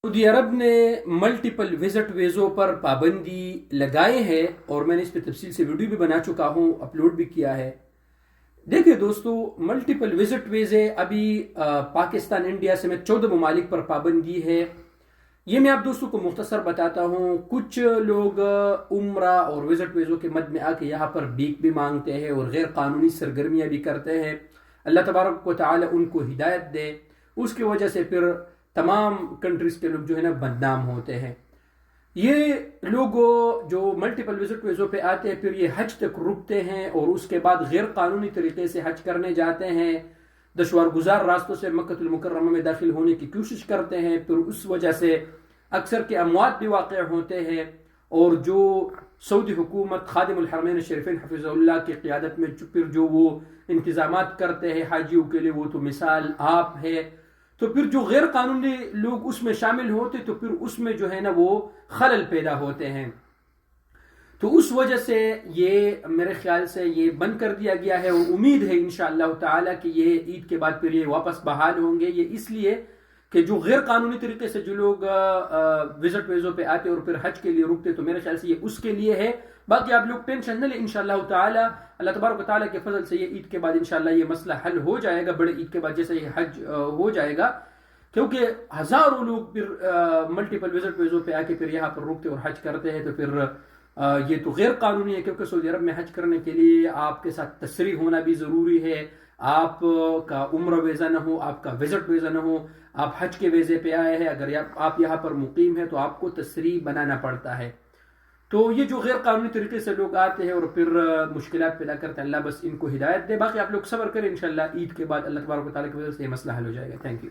سعودی عرب نے multiple visit ویزوں پر پابندی لگائے ہے اور میں نے اس پہ تفصیل سے ویڈیو بھی بنا چکا ہوں، اپلوڈ بھی کیا ہے۔ دیکھیں دوستو، ملٹیپل وزٹ ویزے ابھی پاکستان انڈیا سمیت 14 ممالک پر پابندی ہے۔ یہ میں آپ دوستوں کو مختصر بتاتا ہوں۔ کچھ لوگ عمرہ اور وزٹ ویزوں کے مد میں آ کے یہاں پر بھیک بھی مانگتے ہیں اور غیر قانونی سرگرمیاں بھی کرتے ہیں۔ اللہ تبارک و تعالی ان کو ہدایت دے۔ اس کی وجہ سے پھر تمام کنٹریز کے لوگ جو ہے نا بدنام ہوتے ہیں۔ یہ لوگ جو ملٹیپل وزٹ ویزوں پہ آتے ہیں پھر یہ حج تک رکتے ہیں اور اس کے بعد غیر قانونی طریقے سے حج کرنے جاتے ہیں، دشوار گزار راستوں سے مکہ المکرمہ میں داخل ہونے کی کوشش کرتے ہیں، پھر اس وجہ سے اکثر کے اموات بھی واقع ہوتے ہیں۔ اور جو سعودی حکومت خادم الحرمین الشریفین حفظ اللہ کی قیادت میں پھر جو وہ انتظامات کرتے ہیں حاجیوں کے لیے، وہ تو مثال آپ ہے، تو پھر جو غیر قانونی لوگ اس میں شامل ہوتے تو پھر اس میں جو ہے نا وہ خلل پیدا ہوتے ہیں۔ تو اس وجہ سے یہ میرے خیال سے یہ بند کر دیا گیا ہے، اور امید ہے انشاءاللہ تعالی کہ یہ عید کے بعد پھر یہ واپس بحال ہوں گے۔ یہ اس لیے کہ جو غیر قانونی طریقے سے جو لوگ وزٹ ویزوں پہ آتے اور پھر حج کے لیے رکتے، تو میرے خیال سے یہ اس کے لیے ہے۔ باقی آپ لوگ ٹینشن نہ لیں، انشاءاللہ تعالی اللہ تبارک و تعالیٰ کے فضل سے یہ عید کے بعد انشاءاللہ یہ مسئلہ حل ہو جائے گا، بڑے عید کے بعد جیسے یہ حج ہو جائے گا، کیونکہ ہزاروں لوگ پھر ملٹیپل وزٹ ویزوں پہ آ کے پھر یہاں پر رکتے اور حج کرتے ہیں، تو پھر یہ تو غیر قانونی ہے، کیونکہ سعودی عرب میں حج کرنے کے لیے آپ کے ساتھ تصریح ہونا بھی ضروری ہے۔ آپ کا عمرہ ویزا نہ ہو، آپ کا وزٹ ویزا نہ ہو، آپ حج کے ویزے پہ آئے ہیں، اگر آپ یہاں پر مقیم ہیں تو آپ کو تصریح بنانا پڑتا ہے۔ تو یہ جو غیر قانونی طریقے سے لوگ آتے ہیں اور پھر مشکلات پیدا کرتے ہیں، اللہ بس ان کو ہدایت دے۔ باقی آپ لوگ صبر کریں، انشاءاللہ عید کے بعد اللہ تبارک و تعالیٰ کی وجہ سے یہ مسئلہ حل ہو جائے گا۔ Thank you.